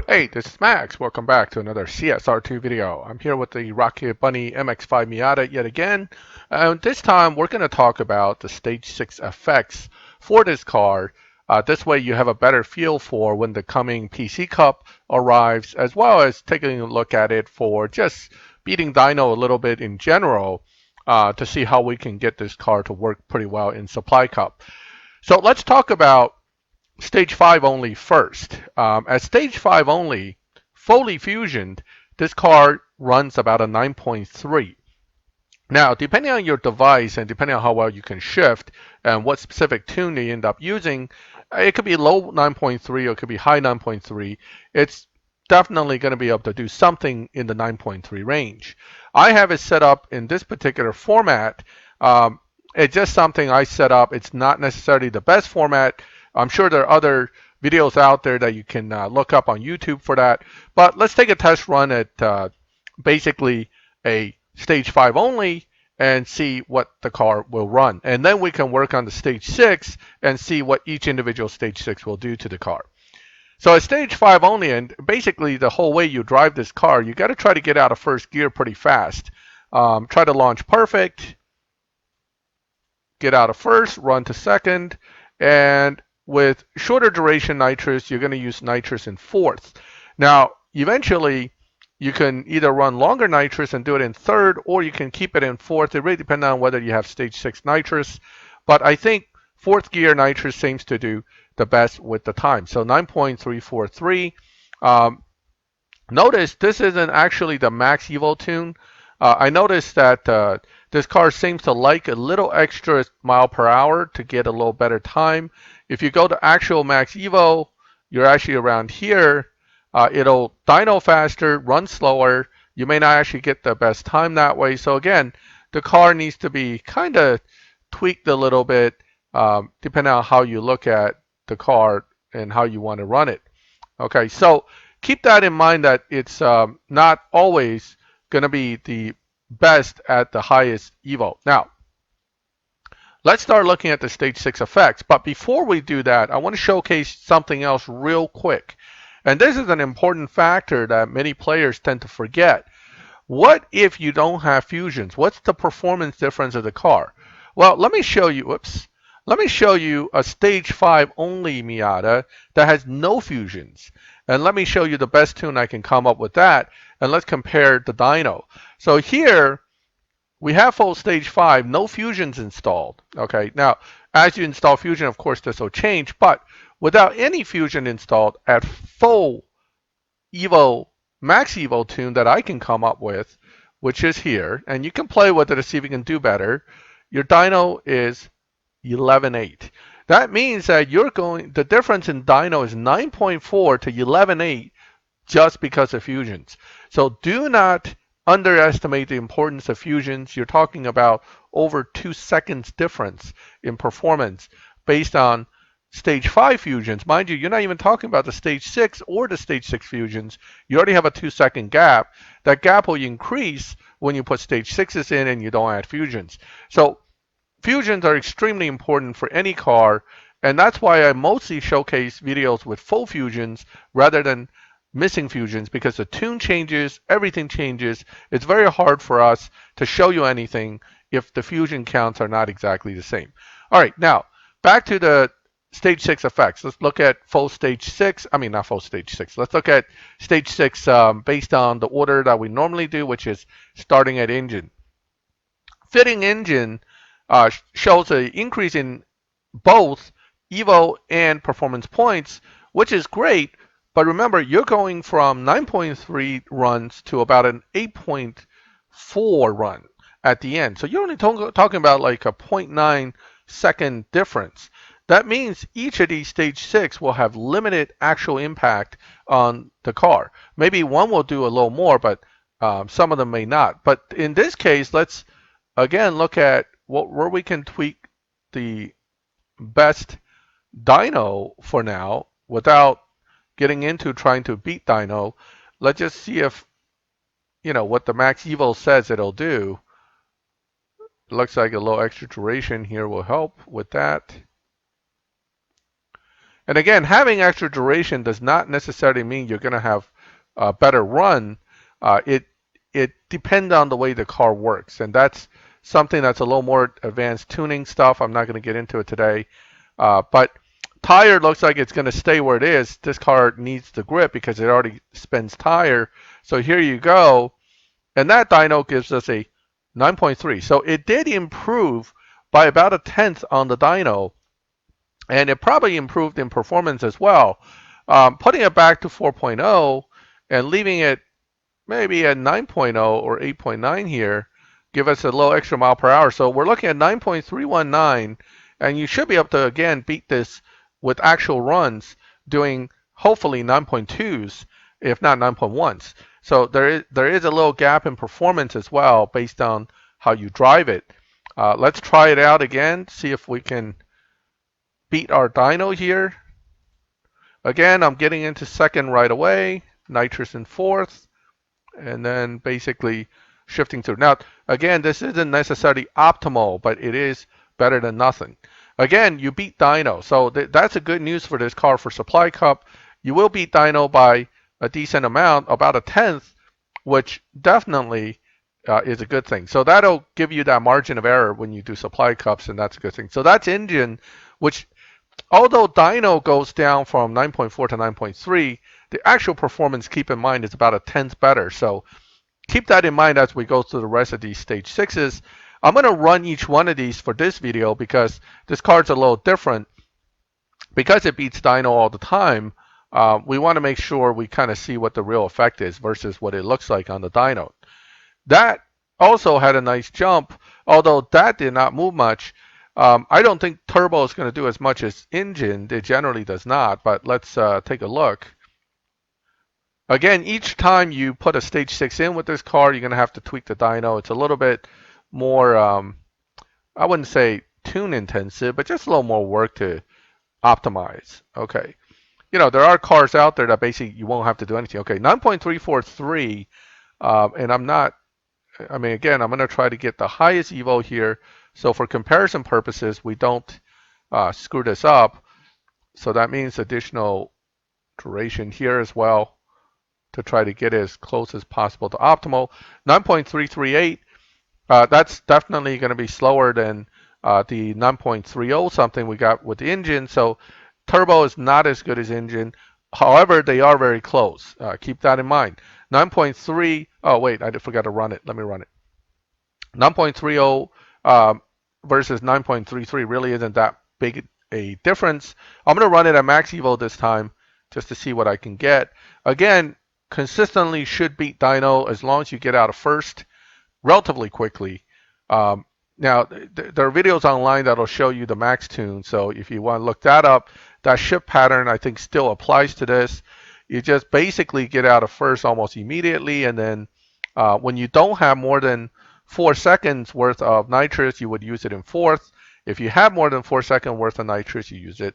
Hey, this is Max. Welcome back to another CSR2 video. I'm here with the Rocket Bunny MX-5 Miata yet again. This time we're going to talk about the Stage 6 effects for this car. This way you have a better feel for when the coming PC Cup arrives, as well as taking a look at it for just beating dyno a little bit in general to see how we can get this car to work pretty well in Supply Cup. So let's talk about Stage 5 only first. At Stage 5 only, fully fusioned, this car runs about a 9.3. Now, depending on your device and depending on how well you can shift and what specific tune you end up using, it could be low 9.3 or it could be high 9.3. It's definitely going to be able to do something in the 9.3 range. I have it set up in this particular format. It's just something I set up. It's not necessarily the best format. I'm sure there are other videos out there that you can look up on YouTube for that. But let's take a test run at basically a Stage 5 only and see what the car will run. And then we can work on the Stage 6 and see what each individual Stage 6 will do to the car. So at Stage 5 only, and basically the whole way you drive this car, you got to try to get out of first gear pretty fast. Try to launch perfect, get out of first, run to second, and with shorter duration nitrous, you're going to use nitrous in fourth. Now, eventually, you can either run longer nitrous and do it in third, or you can keep it in fourth. It really depends on whether you have stage 6 nitrous. But I think fourth gear nitrous seems to do the best with the time. So 9.343. Notice this isn't actually the max evo tune. I noticed that this car seems to like a little extra mile per hour to get a little better time. If you go to actual max evo, you're actually around here. It'll dyno faster, run slower. You may not actually get the best time that way. So again, the car needs to be kind of tweaked a little bit depending on how you look at the car and how you want to run it. Okay, so keep that in mind that it's not always going to be the best at the highest evo. Now, let's start looking at the stage 6 effects. But before we do that, I want to showcase something else real quick. And this is an important factor that many players tend to forget. What if you don't have fusions? What's the performance difference of the car? Well, let me show you, whoops. Let me show you a stage 5 only Miata that has no fusions. And let me show you the best tune I can come up with that. And let's compare the dyno. So here we have full stage 5, no fusions installed. Okay, now as you install fusion, of course, this will change. But without any fusion installed at full Evo max Evo tune that I can come up with, which is here, and you can play with it to see if you can do better. Your dyno is 11.8. That means that the difference in dyno is 9.4 to 11.8 just because of fusions. So do not underestimate the importance of fusions. You're talking about over 2 seconds difference in performance based on stage 5 fusions. Mind you, you're not even talking about the stage 6 or the stage 6 fusions. You already have a 2-second gap. That gap will increase when you put stage 6s in and you don't add fusions. So fusions are extremely important for any car, and that's why I mostly showcase videos with full fusions rather than missing fusions, because the tune changes, everything changes. It's very hard for us to show you anything if the fusion counts are not exactly the same. All right, now back to the stage 6 effects. Let's look at full stage 6. I mean, not full stage 6. Let's look at stage 6 based on the order that we normally do, which is starting at engine. Fitting engine shows an increase in both Evo and performance points, which is great. But remember, you're going from 9.3 runs to about an 8.4 run at the end. So you're only talking about like a 0.9 second difference. That means each of these stage 6 will have limited actual impact on the car. Maybe one will do a little more, but some of them may not. But in this case, let's again look at where we can tweak the best dyno for now without getting into trying to beat dyno. Let's just see if, what the max evo says it'll do. It looks like a little extra duration here will help with that. And again, having extra duration does not necessarily mean you're going to have a better run. It depends on the way the car works, and that's something that's a little more advanced tuning stuff. I'm not going to get into it today, but tire looks like it's going to stay where it is. This car needs the grip because it already spends tire. So here you go, and that dyno gives us a 9.3. So it did improve by about a tenth on the dyno, and it probably improved in performance as well. Putting it back to 4.0 and leaving it maybe at 9.0 or 8.9 here, give us a little extra mile per hour. So we're looking at 9.319, and you should be able to, again, beat this with actual runs doing hopefully 9.2s, if not 9.1s. So there is a little gap in performance as well based on how you drive it. Let's try it out again, see if we can beat our dyno here. Again, I'm getting into second right away, nitrous in fourth, and then basically shifting through. Now, again, this isn't necessarily optimal, but it is better than nothing. Again, you beat dyno, so that's a good news for this car for Supply Cup. You will beat dyno by a decent amount, about a tenth, which definitely is a good thing. So that'll give you that margin of error when you do Supply Cups, and that's a good thing. So that's engine, which although dyno goes down from 9.4 to 9.3, the actual performance, keep in mind, is about a tenth better. So keep that in mind as we go through the rest of these stage sixes. I'm going to run each one of these for this video because this card's a little different. Because it beats dyno all the time, we want to make sure we kind of see what the real effect is versus what it looks like on the dyno. That also had a nice jump, although that did not move much. I don't think turbo is going to do as much as engine. It generally does not, but let's take a look. Again, each time you put a stage 6 in with this car, you're going to have to tweak the dyno. It's a little bit more, I wouldn't say tune intensive, but just a little more work to optimize. Okay. You know, there are cars out there that basically you won't have to do anything. Okay, 9.343, and I mean, again, I'm going to try to get the highest Evo here. So for comparison purposes, we don't screw this up. So that means additional duration here as well to try to get as close as possible to optimal. 9.338, that's definitely going to be slower than the 9.30 something we got with the engine. So turbo is not as good as engine. However, they are very close. Keep that in mind. 9.3, oh wait, I forgot to run it. Let me run it. 9.30 versus 9.33 really isn't that big a difference. I'm going to run it at max evo this time just to see what I can get. Again, consistently should beat dyno as long as you get out of first relatively quickly. Now, there are videos online that'll show you the max tune, so if you want to look that up, that shift pattern I think still applies to this. You just basically get out of first almost immediately, and then when you don't have more than 4 seconds worth of nitrous, you would use it in fourth. If you have more than 4 seconds worth of nitrous, you use it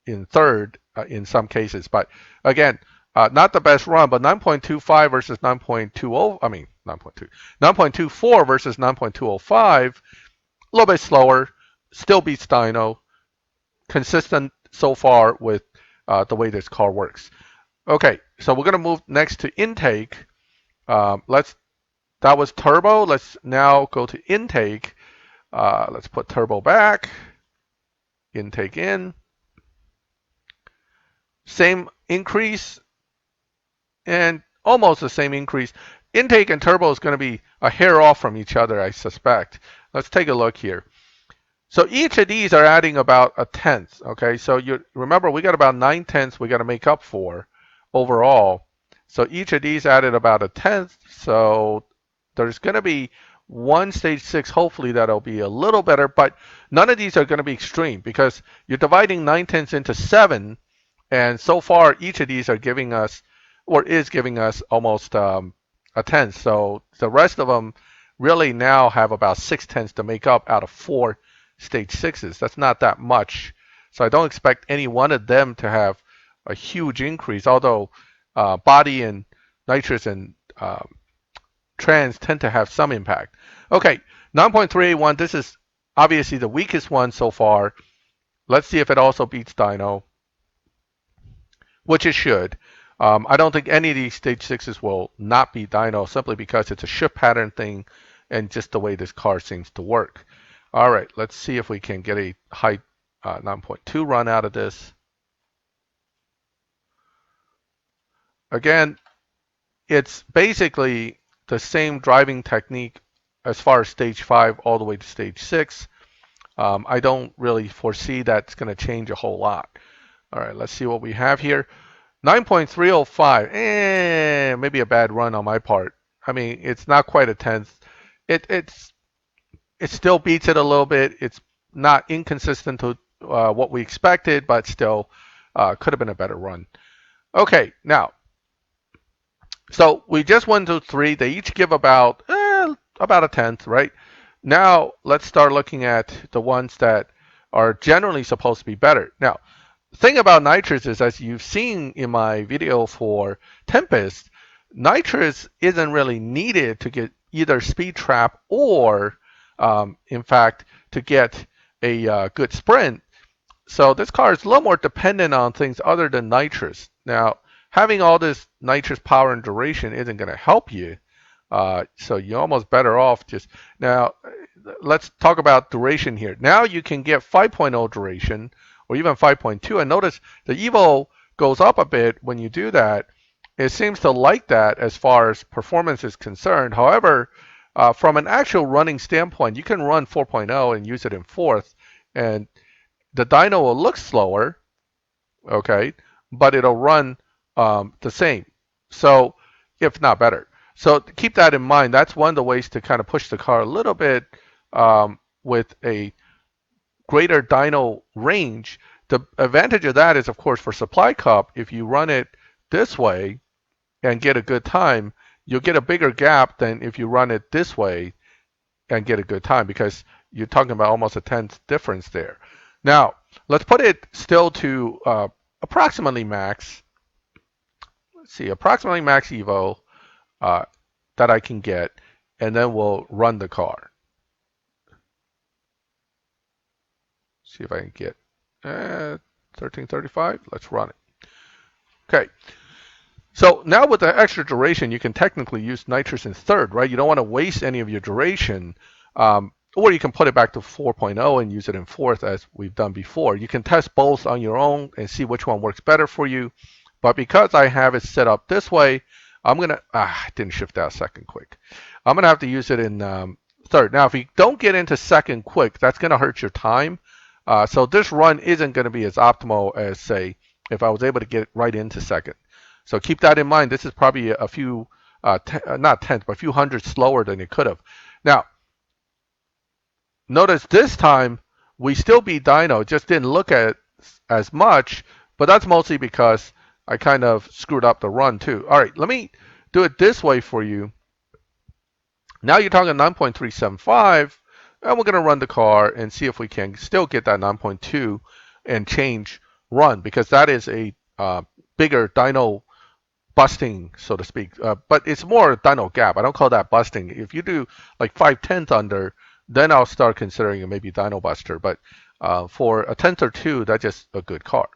in third in some cases. But again, not the best run, but 9.25 versus 9.20, I mean 9.24 versus 9.205, a little bit slower, still beats dyno, consistent so far with the way this car works. Okay, so we're going to move next to intake. That was turbo. Let's now go to intake. Let's put turbo back, intake in. Same increase and almost the same increase. Intake and turbo is going to be a hair off from each other, I suspect. Let's take a look here. So each of these are adding about a tenth. Okay, so you remember we got about 9/10 we got to make up for overall. So each of these added about a tenth. So there's going to be one stage 6 hopefully that'll be a little better, but none of these are going to be extreme because you're dividing 9/10 into 7, and so far each of these are giving us or is giving us almost a tenth. So the rest of them really now have about 6/10 to make up out of 4 stage 6s. That's not that much. So I don't expect any one of them to have a huge increase, although body and nitrous and trans tend to have some impact. Okay, 9.381, this is obviously the weakest one so far. Let's see if it also beats dyno, which it should. I don't think any of these stage 6s will not beat dyno simply because it's a shift pattern thing and just the way this car seems to work. All right, let's see if we can get a high 9.2 run out of this. Again, it's basically the same driving technique as far as stage 5 all the way to stage 6. I don't really foresee that's going to change a whole lot. All right, let's see what we have here. 9.305, maybe a bad run on my part. I mean, it's not quite a tenth. It still beats it a little bit. It's not inconsistent to what we expected, but still could have been a better run. Okay, now, so we just went to 3. They each give about a tenth, right? Now let's start looking at the ones that are generally supposed to be better. Now, the thing about Nitrous is, as you've seen in my video for Tempest, Nitrous isn't really needed to get either speed trap or, in fact, to get a good sprint. So this car is a little more dependent on things other than Nitrous. Now, having all this Nitrous power and duration isn't going to help you. So you're almost better off just now. Let's talk about duration here. Now you can get 5.0 duration or even 5.2, and notice the Evo goes up a bit when you do that. It seems to like that as far as performance is concerned. However, from an actual running standpoint, you can run 4.0 and use it in fourth, and the dyno will look slower, okay, but it'll run the same, so if not better. So keep that in mind. That's one of the ways to kind of push the car a little bit with a greater dyno range. The advantage of that is, of course, for supply cup, if you run it this way and get a good time, you'll get a bigger gap than if you run it this way and get a good time, because you're talking about almost a tenth difference there. Now, let's put it still to approximately max. Let's see, approximately max Evo that I can get, and then we'll run the car. See if I can get 1335. Let's run it. Okay. So now with the extra duration, you can technically use Nitrous in third, right? You don't want to waste any of your duration. Or you can put it back to 4.0 and use it in fourth as we've done before. You can test both on your own and see which one works better for you. But because I have it set up this way, I'm going to, I didn't shift out second quick. I'm going to have to use it in third. Now, if you don't get into second quick, that's going to hurt your time. So this run isn't going to be as optimal as, say, if I was able to get right into second. So keep that in mind. This is probably a few, not tenths, but a few hundreds slower than it could have. Now, notice this time we still beat dyno, just didn't look at it as much, but that's mostly because I kind of screwed up the run too. All right, let me do it this way for you. Now you're talking 9.375, and we're going to run the car and see if we can still get that 9.2 and change run, because that is a bigger dyno busting, so to speak. But it's more dyno gap. I don't call that busting. If you do like 5/10 under, then I'll start considering it maybe dyno buster. But for a tenth or two, that's just a good car.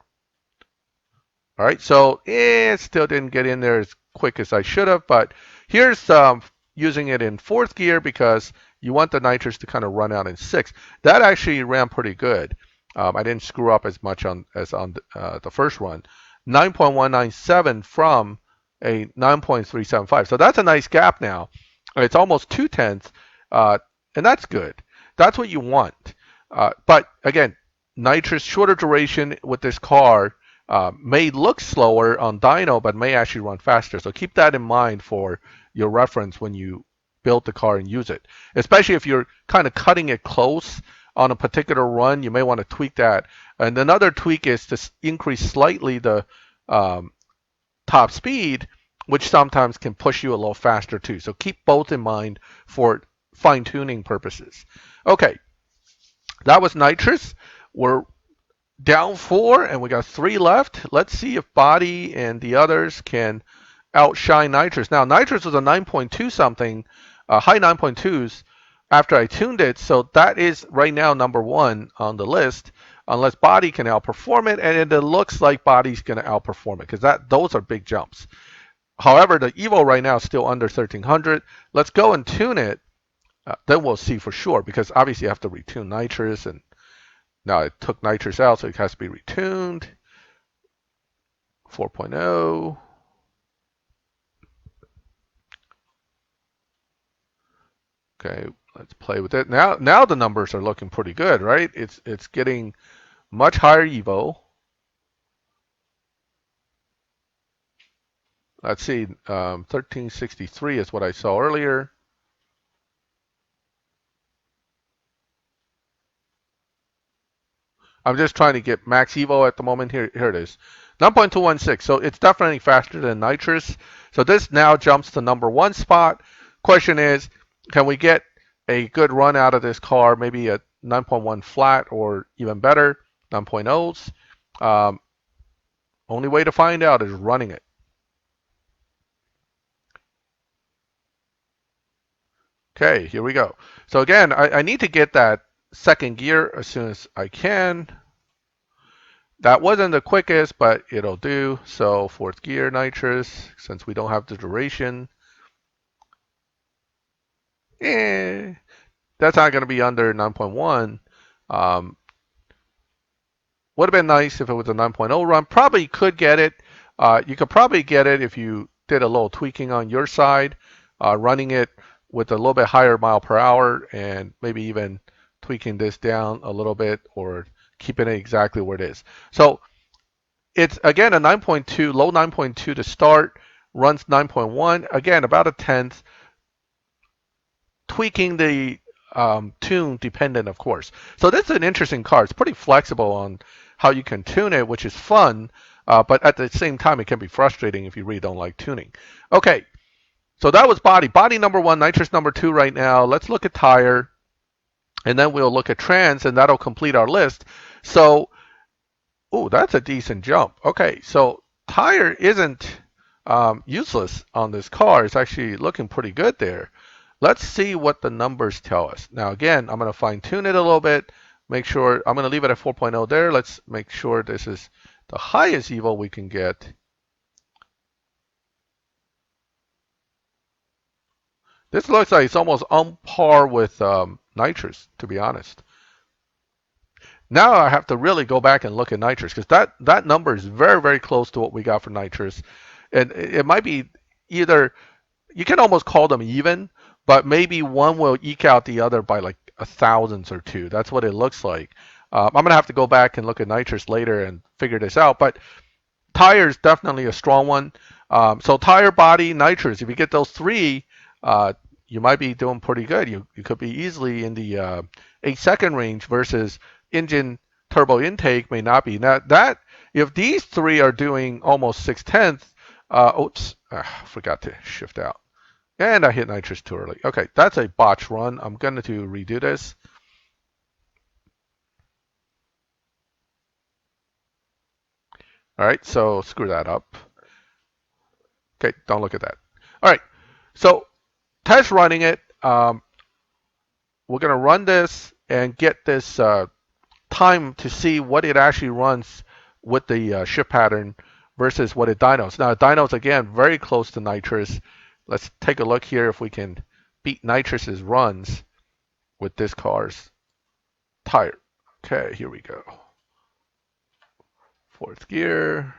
All right, so it still didn't get in there as quick as I should have. But here's using it in fourth gear because you want the Nitrous to kind of run out in sixth. That actually ran pretty good. I didn't screw up as much as on the first run. 9.197 from a 9.375. So that's a nice gap now. It's almost 2/10, and that's good. That's what you want. But again, Nitrous shorter duration with this car may look slower on dyno, but may actually run faster. So keep that in mind for your reference when you build the car and use it. Especially if you're kind of cutting it close on a particular run, you may want to tweak that. And another tweak is to increase slightly the top speed, which sometimes can push you a little faster too. So keep both in mind for fine-tuning purposes. Okay, that was Nitrous. We're down 4 and we got 3 left. Let's see if Body and the others can outshine Nitrous. Now, Nitrous was a 9.2 something, high 9.2s after I tuned it, so that is right now number 1 on the list. unless body can outperform it, and it looks like body's going to outperform it because those are big jumps. However, the Evo right now is still under 1300. Let's go and tune it. Then we'll see for sure because obviously you have to retune nitrous, and now it took nitrous out, so it has to be retuned. 4.0. Okay, let's play with it. Now the numbers are looking pretty good, right? It's getting much higher Evo. Let's see, 1363 is what I saw earlier. I'm just trying to get max Evo at the moment. Here it is. 9.216. So it's definitely faster than Nitrous. So this now jumps to number one spot. Question is, can we get a good run out of this car? Maybe a 9.1 flat or even better, 9.0s. Only way to find out is running it. Okay, here we go. So again, I need to get that second gear as soon as I can. That wasn't the quickest, but it'll do. So fourth gear nitrous, since we don't have the duration. That's not going to be under 9.1. Would have been nice if it was a 9.0 run. Probably could get it. You could probably get it if you did a little tweaking on your side, running it with a little bit higher mile per hour and maybe even tweaking this down a little bit or keeping it exactly where it is. So it's, again, a 9.2, low 9.2 to start, runs 9.1, again, about a tenth, tweaking the tune dependent, of course. So this is an interesting car. It's pretty flexible on how you can tune it, which is fun, but at the same time, it can be frustrating if you really don't like tuning. Okay, so that was body. Body number one, nitrous number two right now. Let's look at tire, and then we'll look at trans, and that'll complete our list. So, oh, that's a decent jump. Okay, so tire isn't useless on this car. It's actually looking pretty good there. Let's see what the numbers tell us. Now, again, I'm going to fine tune it a little bit. Make sure, I'm going to leave it at 4.0 there. Let's make sure this is the highest Evo we can get. This looks like it's almost on par with Nitrous, to be honest. Now I have to really go back and look at Nitrous because that number is very, very close to what we got for Nitrous. And it might be either, you can almost call them even, but maybe one will eke out the other by like a thousandth or two. That's what it looks like. I'm going to have to go back and look at Nitrous later and figure this out. But tire is definitely a strong one. So tire, body, Nitrous, if you get those three, you might be doing pretty good. You could be easily in the 8-second range versus engine turbo intake may not be. Now that, if these three are doing almost 6/10, oops, forgot to shift out. And I hit nitrous too early. Okay, that's a botch run. I'm going to redo this. All right, so screw that up. Okay, don't look at that. All right, so test running it. We're going to run this and get this time to see what it actually runs with the shift pattern versus what it dynos. Now, dynos, again, very close to nitrous. Let's take a look here if we can beat nitrous's runs with this car's tire. Okay, here we go. Fourth gear.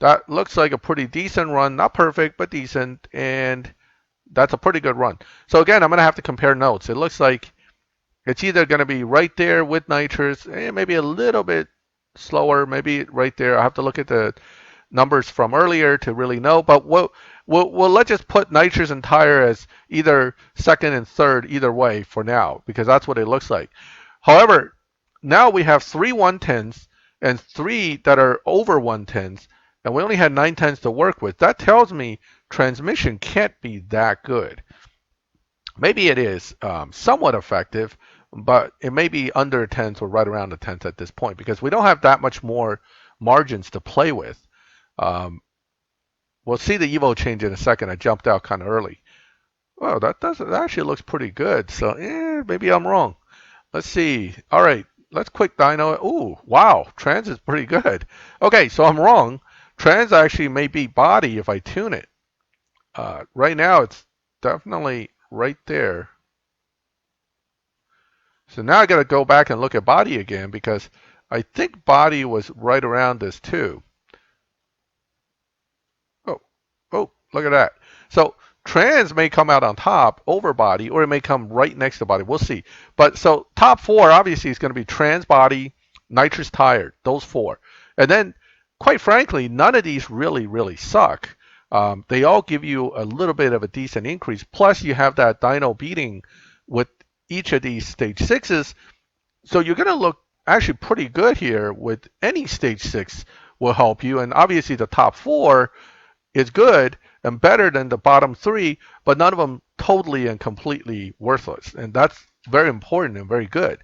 That looks like a pretty decent run. Not perfect, but decent. And that's a pretty good run. So again, I'm going to have to compare notes. It looks like it's either going to be right there with nitrous, and maybe a little bit slower, maybe right there. I have to look at the numbers from earlier to really know. But let's just put nitrous and tire as either second and third either way for now, because that's what it looks like. However, now we have 3 110s and 3 that are over 110s, and we only had 910s to work with. That tells me transmission can't be that good. Maybe it is somewhat effective, but it may be under a tenth or right around a tenth at this point because we don't have that much more margins to play with. We'll see the Evo change in a second. I jumped out kind of early. Well, that actually looks pretty good. So maybe I'm wrong. Let's see. All right, let's quick dyno. Ooh, wow, trans is pretty good. Okay, so I'm wrong. Trans actually may be body if I tune it. Right now, it's definitely right there. So now I got to go back and look at body again because I think body was right around this too. Oh, oh, look at that. So trans may come out on top over body, or it may come right next to body. We'll see. But so top four obviously is going to be trans, body, nitrous, tire. Those four, and then quite frankly, none of these really suck. They all give you a little bit of a decent increase. Plus, you have that dyno beating with each of these stage sixes, so you're going to look actually pretty good here with any stage six will help you. And obviously, the top four is good and better than the bottom three, but none of them totally and completely worthless. And that's very important and very good.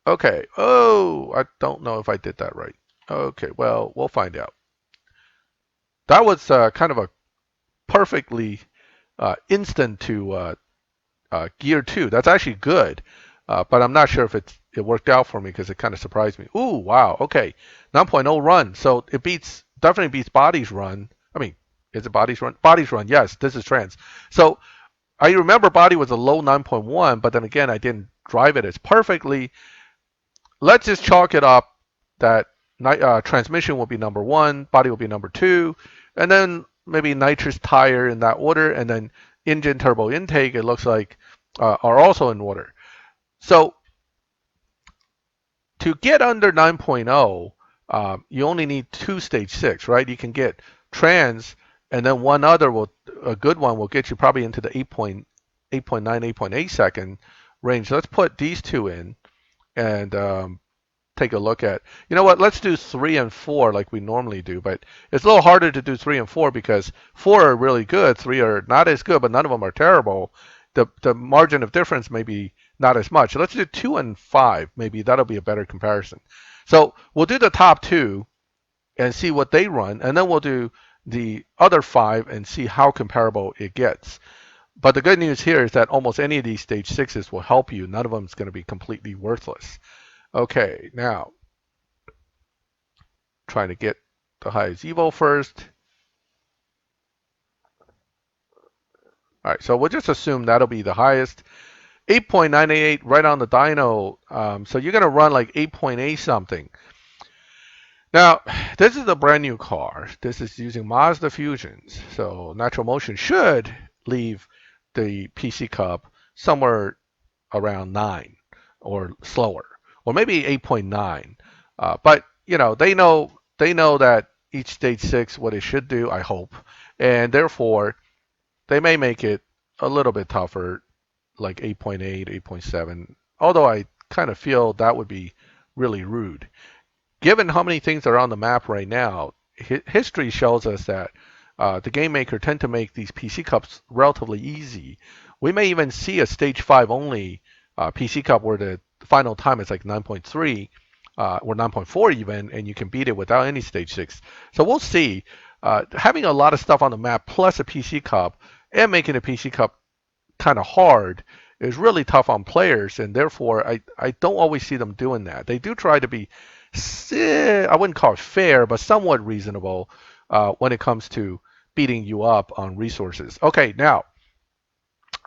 Okay. Oh, I don't know if I did that right. Okay, well, we'll find out. That was kind of a perfectly instant to gear two. That's actually good, but I'm not sure if it worked out for me because it kind of surprised me. Ooh, wow. Okay, 9.0 run. So it definitely beats body's run. I mean, is it body's run? Body's run. Yes, this is trans. So I remember body was a low 9.1, but then again, I didn't drive it as perfectly. Let's just chalk it up that transmission will be number one, body will be number two, and then maybe nitrous tire in that order, and then engine turbo intake, it looks like, are also in order. So to get under 9.0, you only need two stage six, right? You can get trans, and then one other a good one will get you probably into the 8.9, 8.8 second range. Let's put these two in and take a look at. You know what? Let's do 3 and 4 like we normally do, but it's a little harder to do 3 and 4 because 4 are really good, 3 are not as good, but none of them are terrible. The margin of difference may be not as much. Let's do 2 and 5. Maybe that'll be a better comparison. So we'll do the top two and see what they run, and then we'll do the other 5 and see how comparable it gets. But the good news here is that almost any of these stage sixes will help you. None of them is going to be completely worthless. Okay, now trying to get the highest Evo first. All right, so we'll just assume that'll be the highest. 8.988 right on the dyno. So you're going to run like 8.8 something. Now, this is a brand new car. This is using Mazda Fusions. So Natural Motion should leave the PC Cup somewhere around 9 or slower, or maybe 8.9. But you know, they know that each stage six what it should do, I hope, and therefore they may make it a little bit tougher, like 8.8, 8.7. Although I kind of feel that would be really rude. Given how many things are on the map right now, history shows us that the game maker tend to make these PC Cups relatively easy. We may even see a stage 5 only PC Cup where the final time is like 9.3 or 9.4 even, and you can beat it without any stage 6. So we'll see. Having a lot of stuff on the map plus a PC Cup and making a PC Cup kind of hard is really tough on players, and therefore I don't always see them doing that. They do try to be, I wouldn't call it fair, but somewhat reasonable when it comes to beating you up on resources. Okay, now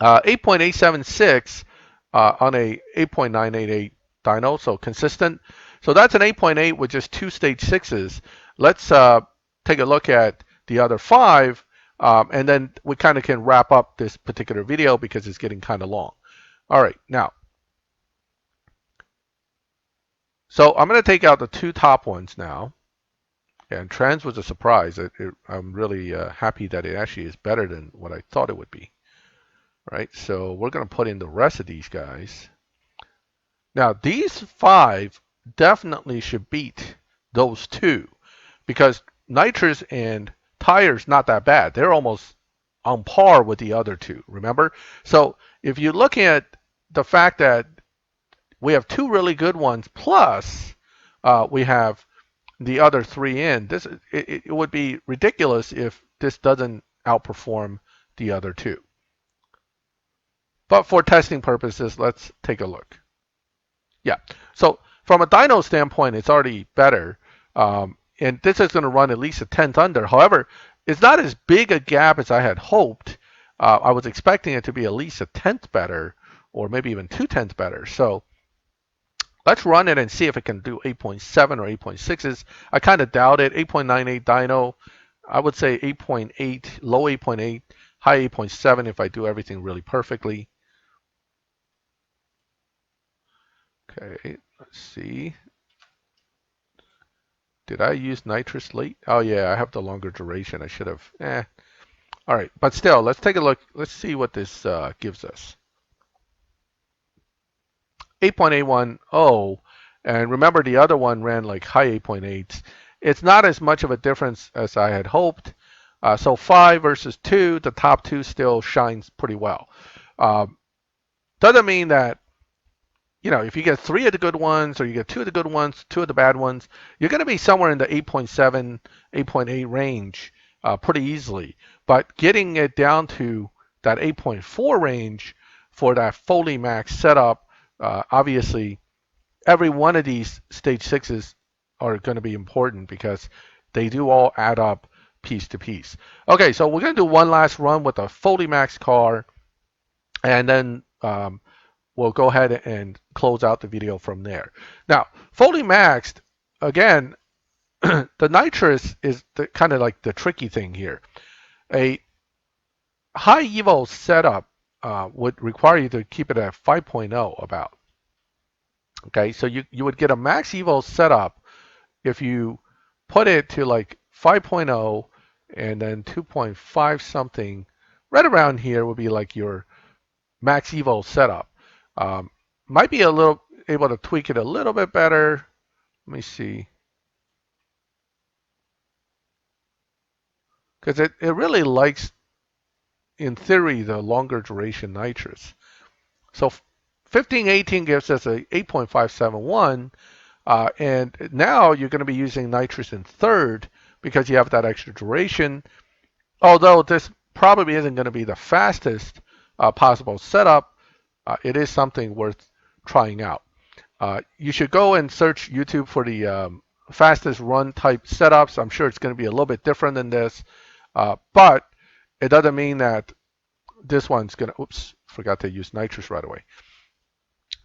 8.876 on a 8.988 dyno, so consistent. So that's an 8.8 with just two stage sixes. Let's take a look at the other 5, and then we kind of can wrap up this particular video because it's getting kind of long. All right, now, so I'm going to take out the 2 top ones now. And trans was a surprise. I'm really happy that it actually is better than what I thought it would be. Right, so we're going to put in the rest of these guys. Now, these 5 definitely should beat those 2 because nitrous and tires not that bad. They're almost on par with the other 2, remember? So if you look at the fact that we have 2 really good ones plus we have the other 3 in, it would be ridiculous if this doesn't outperform the other 2. But for testing purposes, let's take a look. Yeah. So from a dyno standpoint, it's already better. And this is going to run at least a tenth under. However, it's not as big a gap as I had hoped. I was expecting it to be at least a tenth better, or maybe even 2/10 better. So let's run it and see if it can do 8.7 or 8.6s. I kind of doubt it. 8.98 dyno. I would say 8.8, low 8.8, high 8.7 if I do everything really perfectly. Okay, let's see. Did I use nitrous late? Oh yeah, I have the longer duration. I should have. All right, but still, let's take a look. Let's see what this gives us. 8.810, and remember the other one ran like high 8.8s. It's not as much of a difference as I had hoped. So 5 versus 2, the top 2 still shines pretty well. Doesn't mean that, if you get 3 of the good ones or you get 2 of the good ones, 2 of the bad ones, you're going to be somewhere in the 8.7, 8.8 range pretty easily. But getting it down to that 8.4 range for that fully max setup, obviously every one of these stage 6s are going to be important because they do all add up piece to piece. Okay, so we're going to do one last run with a fully maxed car, and then we'll go ahead and close out the video from there. Now, fully maxed, again, the nitrous is kind of like the tricky thing here. A high evo setup would require you to keep it at 5.0 about. Okay, so you would get a max evo setup if you put it to like 5.0 and then 2.5 something. Right around here would be like your max evo setup. Um, might be a little able to tweak it a little bit better. Let me see. Because it really likes, in theory, the longer duration nitrous. So 1518 gives us a 8.571, and now you're going to be using nitrous in third because you have that extra duration. Although this probably isn't going to be the fastest possible setup, it is something worth trying out. You should go and search YouTube for the fastest run type setups. I'm sure it's going to be a little bit different than this, but it doesn't mean that this one's going to, oops, forgot to use nitrous right away.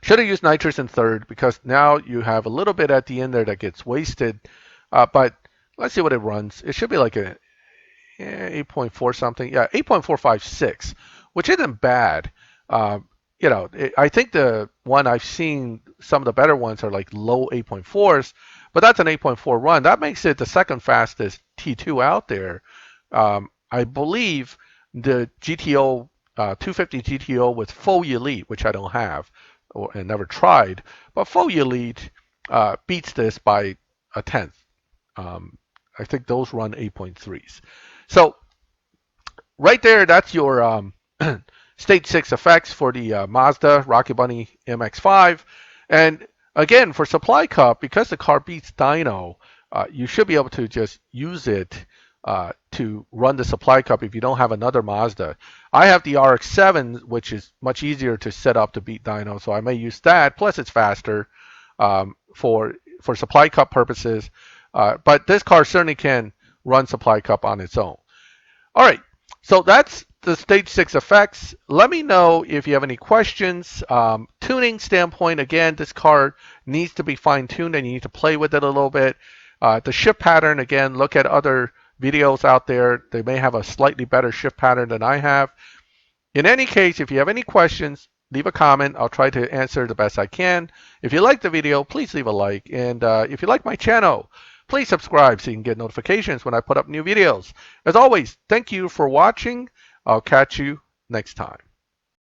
Should have used nitrous in third because now you have a little bit at the end there that gets wasted. But let's see what it runs. It should be like a 8.4 something. Yeah, 8.456, which isn't bad. I think the one I've seen, some of the better ones are like low 8.4s, but that's an 8.4 run. That makes it the second fastest T2 out there. I believe the GTO 250 GTO with full elite, which I don't have and never tried, but full elite beats this by a tenth. I think those run 8.3s. So right there, that's your stage 6 effects for the Mazda Rocket Bunny MX-5. And again, for Supply Cup, because the car beats dyno, you should be able to just use it to run the Supply Cup if you don't have another Mazda. I have the RX-7, which is much easier to set up to beat dyno, so I may use that. Plus, it's faster for Supply Cup purposes. But this car certainly can run Supply Cup on its own. All right, so that's the stage 6 effects. Let me know if you have any questions. Tuning standpoint, again, this car needs to be fine-tuned and you need to play with it a little bit. The shift pattern, again, look at other videos out there. They may have a slightly better shift pattern than I have. In any case, if you have any questions, leave a comment. I'll try to answer the best I can. If you like the video, please leave a like. And if you like my channel, please subscribe so you can get notifications when I put up new videos. As always, thank you for watching. I'll catch you next time.